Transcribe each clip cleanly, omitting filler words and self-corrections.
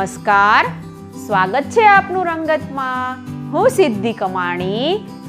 નમસ્કાર, સ્વાગત છે આપનું રંગતમાં। હું સિદ્ધિ કમાણી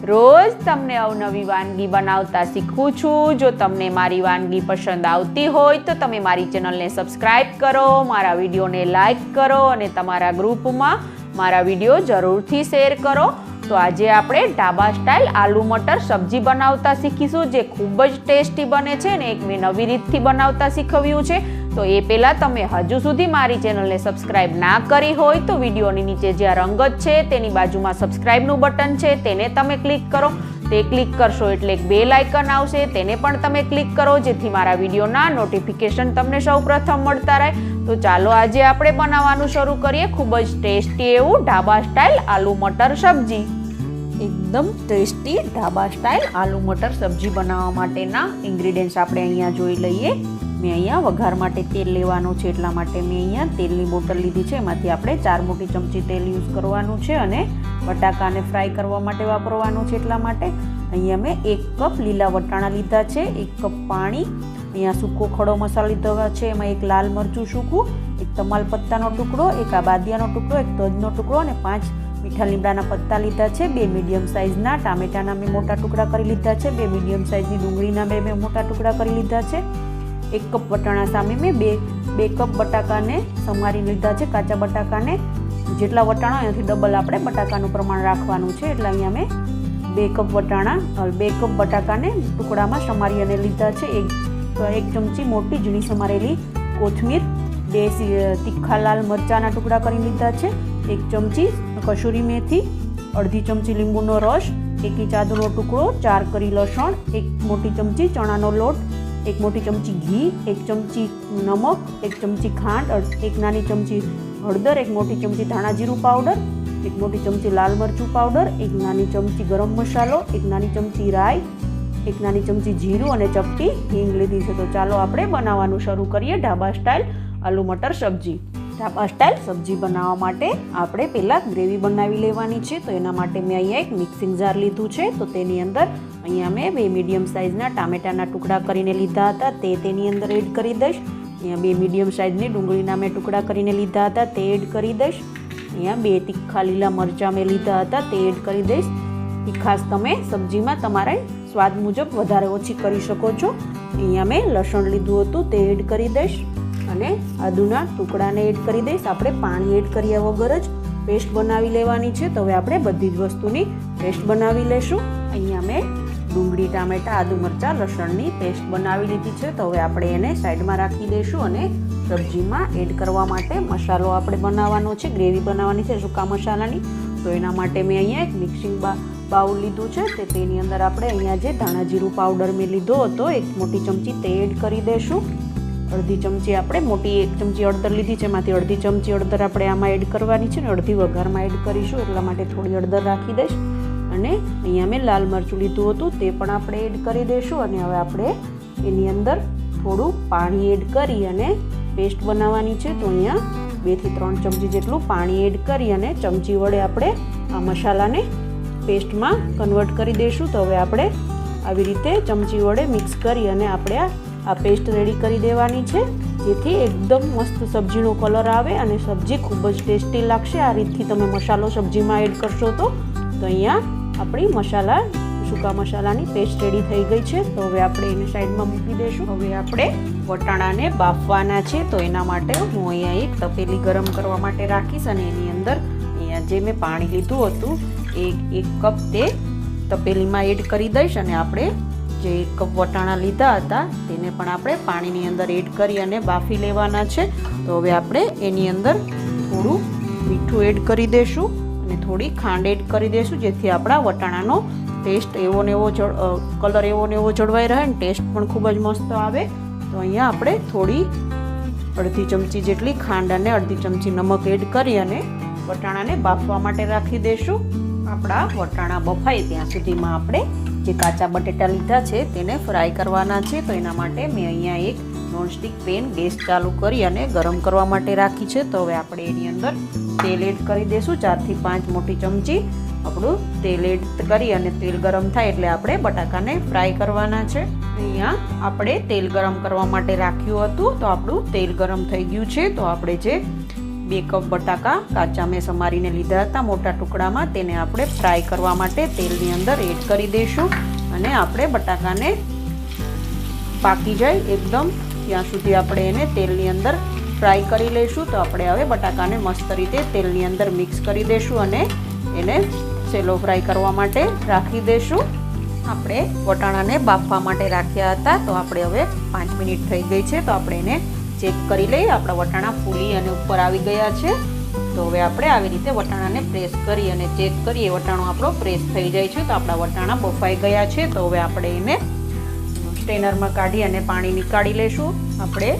રોજ તમને અવનવી વાનગી બનાવતા શીખું છું। જો તમને મારી વાનગી પસંદ આવતી હોય તો તમે મારી ચેનલને સબસ્ક્રાઈબ કરો, મારા વિડીયોને લાઈક કરો અને તમારા ગ્રુપમાં મારા વિડીયો જરૂરથી શેર કરો। તો આજે આપણે ઢાબા સ્ટાઇલ આલુ મટર સબ્જી બનાવતા શીખીશું, જે ખૂબ જ ટેસ્ટી બને છે ને એક મેં નવી રીતથી બનાવતા શીખવ્યું છે। તો એ પહેલાં તમે હજુ સુધી મારી ચેનલને સબસ્ક્રાઈબ ના કરી હોય તો વિડીયોની નીચે જ્યાં રંગત છે તેની બાજુમાં સબસ્ક્રાઈબનું બટન છે તેને તમે ક્લિક કરો। તે ક્લિક કરશો એટલે એક બેલ આઇકન આવશે, તેને પણ તમે ક્લિક કરો, જેથી મારા વિડીયોના નોટિફિકેશન તમને સૌપ્રથમ મળતા રહે। તો ચાલો આજે આપણે બનાવવાનું શરૂ કરીએ ખૂબ જ ટેસ્ટી એવું ઢાબા સ્ટાઇલ આલુ મટર સબ્જી। એકદમ ટેસ્ટી ઢાબા સ્ટાઇલ આલુ મટર સબ્જી બનાવવા માટેના ઇન્ગ્રીડિયન્ટ્સ આપણે અહીંયા જોઈ લઈએ। મેં અહીંયા વઘાર માટે તેલ લેવાનું છે, એટલા માટે મેં અહીંયા તેલની બોટલ લીધી છે। એમાંથી આપણે 4 મોટી ચમચી તેલ યુઝ કરવાનું છે અને બટાકાને ફ્રાય કરવા માટે વાપરવાનું છે, એટલા માટે અહીંયા મેં 1 કપ લીલા વટાણા લીધા છે, 1 કપ પાણી, અહીંયા સૂકો ખડો મસાલો લીધો છે, એમાં 1 લાલ મરચું સૂકું, 1 તમાલપત્તાનો ટુકડો, 1 બાદિયાનો ટુકડો, 1 તજનો ટુકડો અને 5 મીઠા લીમડાના પત્તા લીધા છે। 2 મીડિયમ સાઇઝના ટામેટાના મેં મોટા ટુકડા કરી લીધા છે। 2 મીડિયમ સાઇઝની ડુંગળીના મેં મોટા ટુકડા કરી લીધા છે। 1 કપ વટાણા સામે મેં 2 કપ બટાકાને સમારી લીધા છે। કાચા બટાકાને જેટલા વટાણા એનાથી ડબલ આપણે બટાકાનું પ્રમાણ રાખવાનું છે, એટલે અહીંયા મેં 2 કપ બટાકાને ટુકડામાં સમારી અને લીધા છે। 1 ચમચી મોટી ઝીણી સમારેલી કોથમીર, 2 તીખા લાલ મરચાંના ટુકડા કરી લીધા છે, 1 ચમચી કસૂરી મેથી, અડધી ચમચી લીંબુનો રસ, 1 ઇંચ આદુનો ટુકડો, 4 કરી લસણ, 1 મોટી ચમચી ચણાનો લોટ, 1 મોટી ચમચી ઘી, 1 ચમચી નમક, 1 ચમચી ખાંડ, 1 નાની ચમચી હળદર, 1 મોટી ચમચી ધાણા જીરું પાવડર, 1 મોટી ચમચી લાલ મરચું પાવડર, 1 નાની ચમચી ગરમ મસાલો, 1 નાની ચમચી રાઈ, 1 નાની ચમચી જીરું અને ચપટી હિંગ લીધી છે। તો ચાલો આપણે બનાવવાનું શરૂ કરીએ ઢાબા સ્ટાઇલ આલુ મટર સબ્જી। ઢાબા સ્ટાઇલ સબ્જી બનાવવા માટે આપણે પહેલાં ગ્રેવી બનાવી લેવાની છે। તો એના માટે મેં અહીંયા એક મિક્સિંગ જાર લીધું છે। તો તેની અંદર અહીંયા મેં 2 મીડિયમ સાઇઝના ટામેટાના ટુકડા કરીને લીધા હતા, તેની અંદર એડ કરી દઈશ। અહીંયા 2 મીડિયમ સાઇઝની ડુંગળીના મેં ટુકડા કરીને લીધા હતા, તે એડ કરી દઈશ। અહીંયા 2 તીખા લીલા મરચાં મેં લીધા હતા, તે એડ કરી દઈશ। તીખાસ તમે સબ્જીમાં તમારા સ્વાદ મુજબ વધારે ઓછી કરી શકો છો। અહીંયા મેં લસણ લીધું હતું, તે એડ કરી દઈશ અને આદુના ટુકડાને એડ કરી દઈશ। આપણે પાણી એડ કર્યા વગર જ પેસ્ટ બનાવી લેવાની છે। તો હવે આપણે બધી જ વસ્તુની પેસ્ટ બનાવી લેશું। અહીંયા મેં ડુંગળી, ટામેટા, આદુ, મરચાં, લસણની પેસ્ટ બનાવી લીધી છે। તો હવે આપણે એને સાઈડમાં રાખી દઈશું અને સબ્જીમાં એડ કરવા માટે મસાલો આપણે બનાવવાનો છે, ગ્રેવી બનાવવાની છે સૂકા મસાલાની। તો એના માટે મેં અહીંયા એક મિક્સિંગ બાઉલ લીધું છે, તેની અંદર આપણે અહીંયા જે ધાણા જીરું પાવડર મેં લીધો હતો 1 મોટી ચમચી તે એડ કરી દઈશું। અડધી ચમચી આપણે મોટી 1 ચમચી હળદર લીધી છે, એમાંથી અડધી ચમચી હળદર આપણે આમાં એડ કરવાની છે ને અડધી વઘારમાં એડ કરીશું, એટલા માટે થોડી હળદર રાખી દઈશ। અને અહીંયા મેં લાલ મરચું લીધું હતું, તે પણ આપણે એડ કરી દઈશું અને હવે આપણે એની અંદર થોડું પાણી એડ કરી અને પેસ્ટ બનાવવાની છે। તો અહીંયા 2 થી 3 ચમચી જેટલું પાણી એડ કરી અને ચમચી વડે આપણે આ મસાલાને પેસ્ટમાં કન્વર્ટ કરી દઈશું। તો હવે આપણે આવી રીતે ચમચી વડે મિક્સ કરી અને આપણે આ પેસ્ટ રેડી કરી દેવાની છે, જેથી એકદમ મસ્ત સબ્જીનો કલર આવે અને સબ્જી ખૂબ જ ટેસ્ટી લાગશે। આ રીતથી તમે મસાલો સબ્જીમાં એડ કરશો તો અહીંયા આપણી સૂકા મસાલાની પેસ્ટ રેડી થઈ ગઈ છે। તો હવે આપણે એને સાઈડમાં મૂકી દઈશું। હવે આપણે વટાણાને બાફવાના છે। તો એના માટે હું અહીંયા એક તપેલી ગરમ કરવા માટે રાખીશ અને એની અંદર અહીંયા જે મેં પાણી લીધું હતું 1 કપ તે તપેલીમાં એડ કરી દઈશ અને આપણે જે 1 કપ વટાણા લીધા હતા તેને પણ આપણે પાણીની અંદર એડ કરી અને બાફી લેવાના છે। તો હવે આપણે એની અંદર થોડું મીઠું એડ કરી દઈશું અને થોડી ખાંડ એડ કરી દઈશું, જેથી આપણા વટાણાનો ટેસ્ટ એવો ને એવો કલર એવો ને એવો જળવાઈ રહે અને ટેસ્ટ પણ ખૂબ જ મસ્ત આવે। તો અહીંયા આપણે થોડી અડધી ચમચી જેટલી ખાંડ અને અડધી ચમચી નમક એડ કરી અને વટાણાને બાફવા માટે રાખી દઈશું। આપણા વટાણા બફાય ત્યાં સુધીમાં આપણે જે કાચા બટેટા લીધા છે તેને ફ્રાય કરવાના છે। તો એના માટે મેં અહીંયા એક નોનસ્ટિક પેન ગેસ ચાલુ કરી અને ગરમ કરવા માટે રાખી છે। તો હવે આપણે એની અંદર તેલ એડ કરી દઈશું, 4 થી 5 મોટી ચમચી આપણું તેલ એડ કરી અને તેલ ગરમ થાય એટલે આપણે બટાકાને ફ્રાય કરવાના છે। અહીંયા આપણે તેલ ગરમ કરવા માટે રાખ્યું હતું, તો આપણું તેલ ગરમ થઈ ગયું છે। તો આપણે જે 2 કપ બટાકા કાચા મેં સમારીને લીધા હતા મોટા ટુકડામાં, તેને આપણે ફ્રાય કરવા માટે તેલની અંદર એડ કરી દઈશું અને આપણે બટાકાને પાકી જાય એકદમ ત્યાં સુધી આપણે એને તેલની અંદર ફ્રાય કરી લઈશું. તો આપણે હવે બટાકાને મસ્ત રીતે તેલની અંદર મિક્સ કરી દઈશું અને એને સેલો ફ્રાય કરવા માટે રાખી દઈશું. આપણે વટાણાને બાફવા માટે રાખ્યા હતા, તો આપણે હવે 5 મિનિટ થઈ ગઈ છે, તો આપણે એને ચેક કરી લઈએ. આપણા વટાણા ફૂલી અને ઉપર આવી ગયા છે. તો હવે આપણે આવી રીતે વટાણાને પ્રેસ કરી અને ચેક કરીએ. વટાણો આપણો પ્રેસ થઈ જાય છે, તો આપણા વટાણા બફાઈ ગયા છે. તો હવે આપણે એને સ્ટેનરમાં કાઢી અને પાણી નીકાળી લઈશું. આપણે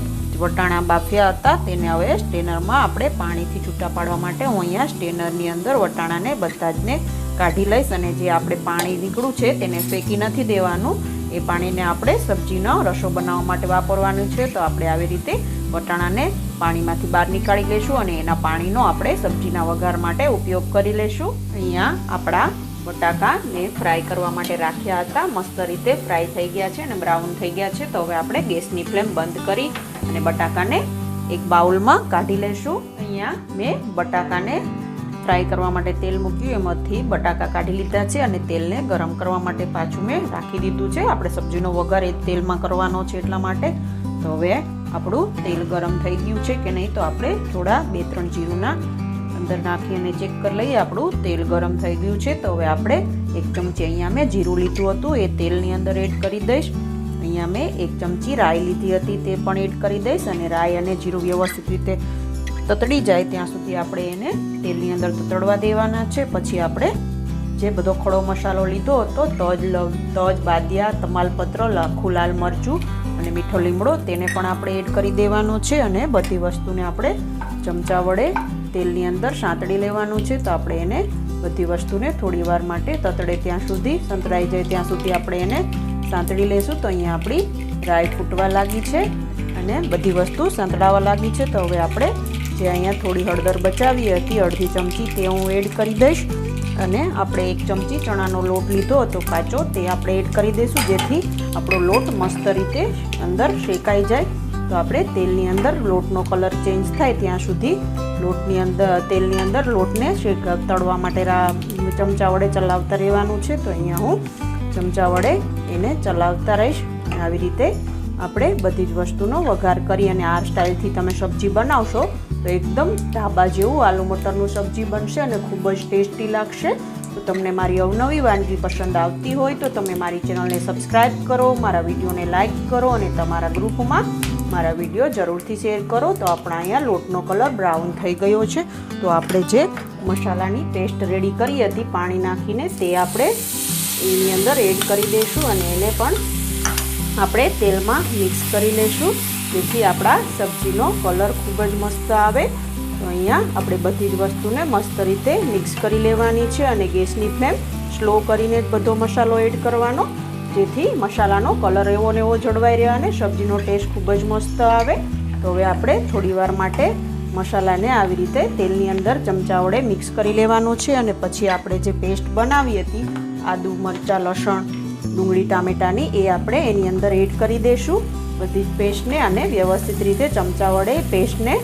વટાણા બાફ્યા હતા તેને હવે સ્ટેનરમાં આપણે પાણીથી છૂટા પાડવા માટે હું અહીંયા સ્ટેનરની અંદર વટાણાને બધા જને કાઢી લઈશ અને જે આપણે પાણી નીકળ્યું છે તેને ફેંકી નથી દેવાનું. એ પાણીને આપણે સબ્જીનો રસો બનાવવા માટે વાપરવાનું છે. તો આપણે આવી રીતે વટાણાને પાણીમાંથી બહાર નીકાળી લઈશું અને એના પાણીનો આપણે સબ્જીના વઘાર માટે ઉપયોગ કરી લઈશું. અહીંયા આપણા બટાકાને ફ્રાય કરવા માટે રાખ્યા હતા, મસ્ત રીતે ફ્રાય થઈ ગયા છે અને બ્રાઉન થઈ ગયા છે. તો હવે આપણે ગેસની ફ્લેમ બંધ કરી અને બટાકાને એક બાઉલમાં કાઢી લઈશું. અહીંયા મેં બટાકાને ફ્રાય કરવા માટે તેલ મૂક્યું, એમાંથી બટાકા કાઢી લીધા છે અને તેલને ગરમ કરવા માટે પાછું મેં રાખી દીધું છે. આપણે સબ્જીનો વઘાર એ તેલમાં કરવાનો છે એટલા માટે. તો હવે આપણું તેલ ગરમ થઈ ગયું છે કે નહીં, તો આપણે થોડા 2-3 જીરુંના અંદર નાખી અને ચેક કરી લઈએ. આપણું તેલ ગરમ થઈ ગયું છે. તો હવે આપણે 1 ચમચી અહીંયા મેં જીરું લીધું હતું એ તેલની અંદર એડ કરી દઈશ. અહીંયા મેં 1 ચમચી રાઈ લીધી હતી તે પણ એડ કરી દઈશ અને રાઈ અને જીરું વ્યવસ્થિત રીતે તતડી જાય ત્યાં સુધી આપણે એને તેલની અંદર તતડવા દેવાના છે. પછી આપણે જે બધો ખડો મસાલો લીધો હતો, તજ, બાદિયા, તમાલપત્ર, આખું લાલ મરચું અને મીઠો લીમડો, તેને પણ આપણે એડ કરી દેવાનો છે અને બધી વસ્તુને આપણે ચમચા વડે તેલની અંદર સાંતળી લેવાનું છે. તો આપણે એને બધી વસ્તુને થોડી વાર માટે તતડે ત્યાં સુધી, સંતળાઈ જાય ત્યાં સુધી આપણે એને સાંતળી લઈશું. તો અહીંયા આપણી રાઈ ફૂટવા લાગી છે અને બધી વસ્તુ સંતળાવા લાગી છે. તો હવે આપણે જે અહીંયા થોડી હળદર બચાવી હતી, અડધી ચમચી, તે હું એડ કરી દઈશ અને આપણે 1 ચમચી ચણાનો લોટ લીધો હતો કાચો, તે આપણે એડ કરી દઈશું જેથી આપણો લોટ મસ્ત રીતે અંદર શેકાઈ જાય. તો આપણે તેલની અંદર લોટનો કલર ચેન્જ થાય ત્યાં સુધી લોટની અંદર તેલની અંદર લોટને તળવા માટે ચમચા વડે ચલાવતા રહેવાનું છે. તો અહીંયા હું ચમચા વડે એને ચલાવતા રહીશ. આવી રીતે આપણે બધી જ વસ્તુનો વઘાર કરી અને આ સ્ટાઇલથી તમે સબ્જી બનાવશો તો એકદમ ઢાબા જેવું આલુ મટરનું સબ્જી બનશે અને ખૂબ જ ટેસ્ટી લાગશે. તો તમને મારી અવનવી વાનગી પસંદ આવતી હોય તો તમે મારી ચેનલને સબસ્ક્રાઈબ કરો, મારા વિડીયોને લાઈક કરો અને તમારા ગ્રુપમાં મારા વિડીયો જરૂરથી શેર કરો. તો આપણા અહીંયા લોટનો કલર બ્રાઉન થઈ ગયો છે. તો આપણે જે મસાલાની પેસ્ટ રેડી કરી હતી પાણી નાખીને, તે આપણે એની અંદર એડ કરી દઈશું અને એને પણ આપણે તેલમાં મિક્સ કરી લઈશું જેથી આપણા સબ્જીનો કલર ખૂબ જ મસ્ત આવે. તો અહીંયા આપણે બધી જ વસ્તુને મસ્ત રીતે મિક્સ કરી લેવાની છે અને ગેસની ફ્લેમ સ્લો કરીને જ બધો મસાલો એડ કરવાનો જેથી મસાલાનો કલર એવો ને એવો જળવાઈ રહે અને સબ્જીનો ટેસ્ટ ખૂબ જ મસ્ત આવે. તો હવે આપણે થોડી વાર માટે મસાલાને આવી રીતે તેલની અંદર ચમચા વડે મિક્સ કરી લેવાનું છે અને પછી આપણે જે પેસ્ટ બનાવી હતી આદુ, મરચાં, લસણ, ડુંગળી, ટામેટાની, એ આપણે એની અંદર એડ કરી દઈશું બધી જ પેસ્ટને અને વ્યવસ્થિત રીતે ચમચા વડે પેસ્ટને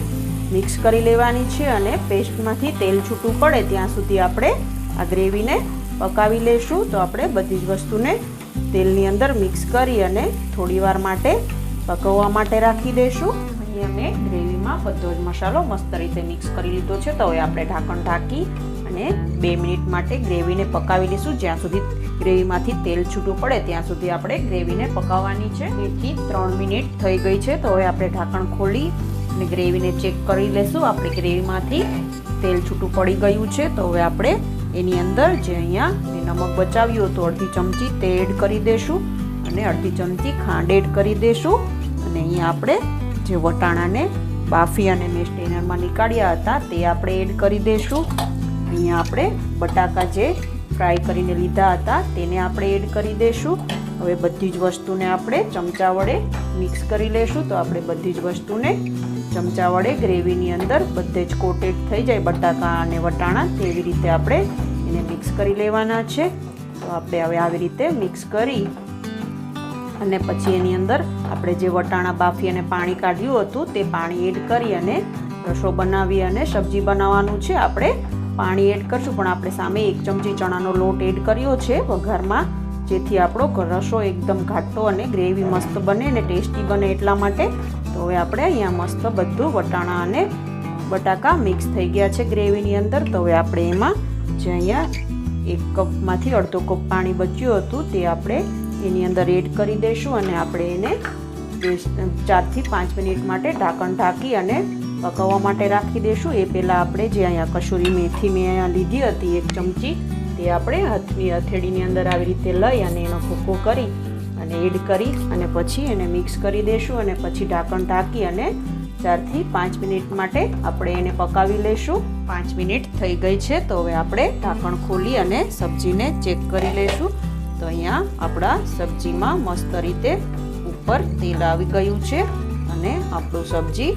મિક્સ કરી લેવાની છે અને પેસ્ટમાંથી તેલ છૂટું પડે ત્યાં સુધી આપણે આ ગ્રેવીને પકાવી લઈશું. તો આપણે બધી જ વસ્તુને તેલની અંદર મિક્સ કરી અને થોડી વાર માટે પકવવા માટે રાખી દઈશું. અહીંયા મેં ગ્રેવીમાં બધો જ મસાલો મસ્ત રીતે મિક્સ કરી લીધો છે. તો હવે આપણે ઢાંકણ ઢાંકી અને 2 મિનિટ માટે ગ્રેવીને પકાવી લઈશું. જ્યાં સુધી ગ્રેવીમાંથી તેલ છૂટું પડે ત્યાં સુધી આપણે ગ્રેવીને પકાવવાની છે. 2 થી 3 મિનિટ થઈ ગઈ છે. તો હવે આપણે ઢાંકણ ખોલી અને ગ્રેવીને ચેક કરી લઈશું. આપણે ગ્રેવીમાંથી તેલ છૂટું પડી ગયું છે. તો હવે આપણે એની અંદર જે અહીંયા મેં નમક બચાવ્યું હતું અડધી ચમચી તે એડ કરી દઈશું અને અડધી ચમચી ખાંડ એડ કરી દઈશું અને અહીંયા આપણે જે વટાણાને બાફી અને મેં સ્ટેનરમાં નીકાળ્યા હતા તે આપણે એડ કરી દઈશું. અહીંયા આપણે બટાકા જે ફ્રાય કરીને લીધા હતા તેને આપણે એડ કરી દઈશું. હવે બધી જ વસ્તુને આપણે ચમચા વડે મિક્સ કરી લઈશું. તો આપણે બધી જ વસ્તુને ચમચા વડે ગ્રેવીની અંદર બધે જ કોટેડ થઈ જાય બટાકા અને વટાણા તેવી રીતે આપણે એને મિક્સ કરી લેવાના છે. તો આપણે હવે આવી રીતે મિક્સ કરી અને પછી એની અંદર આપણે જે વટાણા બાફી અને પાણી કાઢ્યું હતું તે પાણી એડ કરી અને રસો બનાવી અને સબ્જી બનાવવાનું છે. આપણે પાણી એડ કરશું, પણ આપણે સામે 1 ચમચી ચણાનો લોટ એડ કર્યો છે વઘારમાં, જેથી આપણો રસો એકદમ ઘાટો અને ગ્રેવી મસ્ત બને અને ટેસ્ટી બને એટલા માટે. તો હવે આપણે અહીંયા મસ્ત બધું વટાણા અને બટાકા મિક્સ થઈ ગયા છે ગ્રેવીની અંદર. તો હવે આપણે એમાં જે અહીંયા 1 કપમાંથી અડધો કપ પાણી બચ્યું હતું તે આપણે એની અંદર એડ કરી દઈશું અને આપણે એને 4 થી 5 મિનિટ માટે ઢાંકણ ઢાંકી અને પકાવવા માટે રાખી દઈશું. એ પહેલાં આપણે જે અહીંયા કસૂરી મેથી મેં અહીંયા લીધી હતી 1 ચમચી, તે આપણે હાથની હથેળીની અંદર આવી રીતે લઈ અને એનો ભૂકો કરી અને એડ કરી અને પછી એને મિક્સ કરી દઈશું અને પછી ઢાંકણ ઢાંકી અને 4 થી 5 મિનિટ માટે આપણે એને પકાવી લઈશું. 5 મિનિટ થઈ ગઈ છે. તો હવે આપણે ઢાંકણ ખોલી અને સબ્જીને ચેક કરી લઈશું. તો અહીંયા આપણા સબ્જીમાં મસ્ત રીતે ઉપર તેલ આવી ગયું છે અને આપણું સબ્જી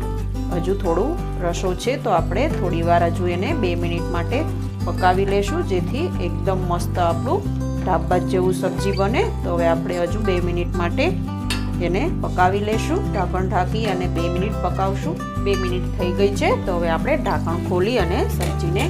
હજુ થોડું રસો છે, તો આપણે થોડી વાર હજુ એને 2 મિનિટ માટે પકાવી લઈશું, જેથી એકદમ મસ્ત આપણું ઢાબા જેવું સબ્જી બને. તો હવે આપણે હજુ 2 મિનિટ માટે એને પકાવી લઈશું. ઢાંકણ ઢાંકી અને 2 મિનિટ પકાવશું. 2 મિનિટ થઈ ગઈ છે. તો હવે આપણે ઢાંકણ ખોલી અને સબ્જીને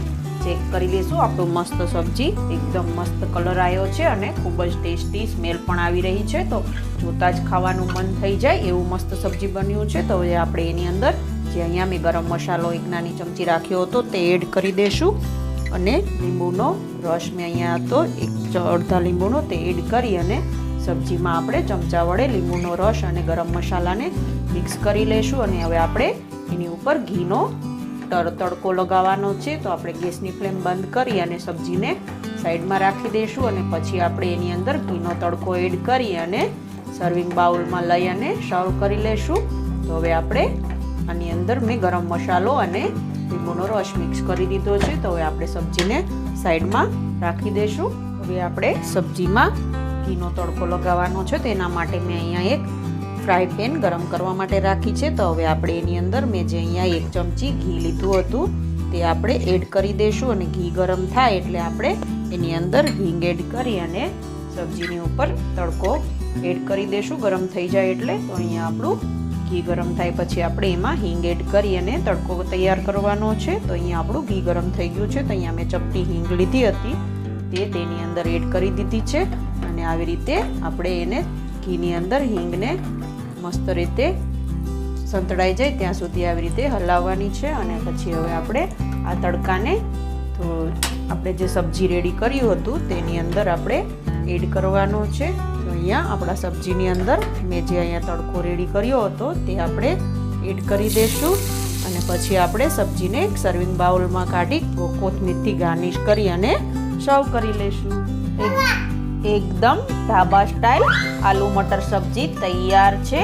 ચેક કરી લઈશું. આપણું મસ્ત સબ્જી એકદમ મસ્ત કલર આવ્યો છે અને ખૂબ જ ટેસ્ટી સ્મેલ પણ આવી રહી છે. તો જોતાં જ ખાવાનું મન થઈ જાય એવું મસ્ત સબ્જી બન્યું છે. તો હવે આપણે એની અંદર જે અહીંયા મેં ગરમ મસાલો 1 નાની ચમચી રાખ્યો હતો તે એડ કરી દઈશું અને લીંબુનો રસ મેં અહીંયા હતો અડધા લીંબુનો તે એડ કરી અને સબ્જીમાં આપણે ચમચા વડે લીંબુનો રસ અને ગરમ મસાલાને મિક્સ કરી લઈશું. અને હવે આપણે એની ઉપર ઘીનો તડકો લગાવવાનો છે. તો આપણે ગેસની ફ્લેમ બંધ કરી અને સબ્જીને સાઈડમાં રાખી દઈશું અને પછી આપણે એની અંદર ઘીનો તડકો એડ કરી અને સર્વિંગ બાઉલમાં લઈ અને સર્વ કરી લઈશું. તો હવે આપણે આની અંદર મેં ગરમ મસાલો અને લીંબુનો રસ મિક્સ કરી દીધો છે. તો હવે આપણે સબ્જીને સાઈડમાં રાખી દઈશું. હવે આપણે સબ્જીમાં ઘીનો તડકો લગાવવાનો છે, તેના માટે મેં અહીંયા એક ફ્રાય પેન ગરમ કરવા માટે રાખી છે. તો હવે આપણે એની અંદર મેં જે અહીંયા 1 ચમચી ઘી લીધું હતું તે આપણે એડ કરી દઈશું અને ઘી ગરમ થાય એટલે આપણે એની અંદર હિંગ એડ કરી અને સબ્જીની ઉપર તડકો એડ કરી દઈશું ગરમ થઈ જાય એટલે. તો અહીંયા આપણું ઘી ગરમ થાય પછી આપણે એમાં હિંગ એડ કરી અને તડકો તૈયાર કરવાનો છે. તો અહીંયા આપણું ઘી ગરમ થઈ ગયું છે. તો અહીંયા મેં ચપટી હિંગ લીધી હતી તે તેની અંદર એડ કરી દીધી છે અને આવી રીતે આપણે એને ઘીની અંદર હિંગને મસ્ત રીતે સંતળાઈ જાય ત્યાં સુધી આવી રીતે હલાવવાની છે. અને પછી હવે આપણે આ તડકાને તો આપણે જે સબ્જી રેડી કર્યું હતું તેની અંદર આપણે એડ કરવાનો છે. તો અહીંયા આપણા સબ્જીની અંદર મેં જે અહીંયા તડકો રેડી કર્યો હતો તે આપણે એડ કરી દઈશું અને પછી આપણે સબ્જીને એક સર્વિંગ બાઉલમાં કાઢી કોથમીરથી ગાર્નિશ કરી અને સર્વ કરી લઈશું. એકદમ ઢાબા સ્ટાઇલ આલુ મટર સબ્જી તૈયાર છે.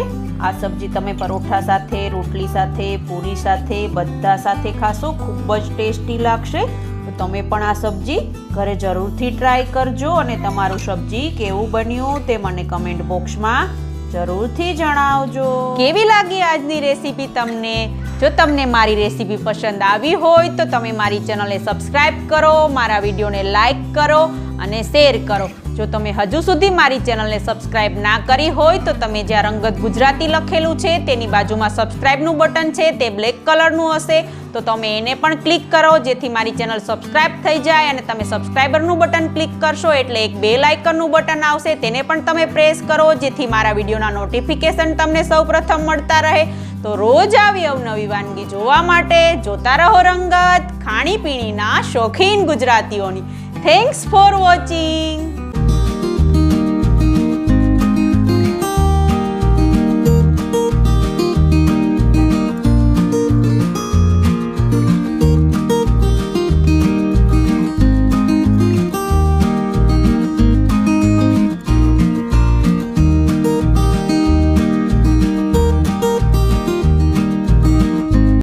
આ સબ્જી તમે પરોઠા સાથે, રોટલી સાથે, પૂરી સાથે બધા સાથે ખાશો, ખૂબ જ ટેસ્ટી લાગશે. તો તમે પણ આ સબ્જી ઘરે જરૂરથી ટ્રાય કરજો અને તમારું સબ્જી કેવું બન્યું તે મને કમેન્ટ બોક્સમાં જરૂરથી જણાવજો. કેવી લાગી આજની રેસીપી તમને? જો તમને મારી રેસીપી પસંદ આવી હોય તો તમે મારી ચેનલને સબસ્ક્રાઇબ કરો, મારા વિડીયોને લાઈક કરો અને શેર કરો. જો તમે હજુ સુધી મારી ચેનલને સબસ્ક્રાઇબ ના કરી હોય તો તમે જ્યાં રંગત ગુજરાતી લખેલું છે તેની બાજુમાં સબસ્ક્રાઇબનું બટન છે તે બ્લેક કલરનું હશે, તો તમે એને પણ ક્લિક કરો જેથી મારી ચેનલ સબસ્ક્રાઇબ થઈ જાય. અને તમે સબસ્ક્રાઇબરનું બટન ક્લિક કરશો એટલે એક બેલ આઇકનનું બટન આવશે, તેને પણ તમે પ્રેસ કરો જેથી મારા વિડીયોના નોટિફિકેશન તમને સૌપ્રથમ મળતા રહે. તો રોજ આવી અવનવી વાનગી જોવા માટે જોતા રહો રંગત, ખાણીપીણીના શોખીન ગુજરાતીઓની. Thanks for watching.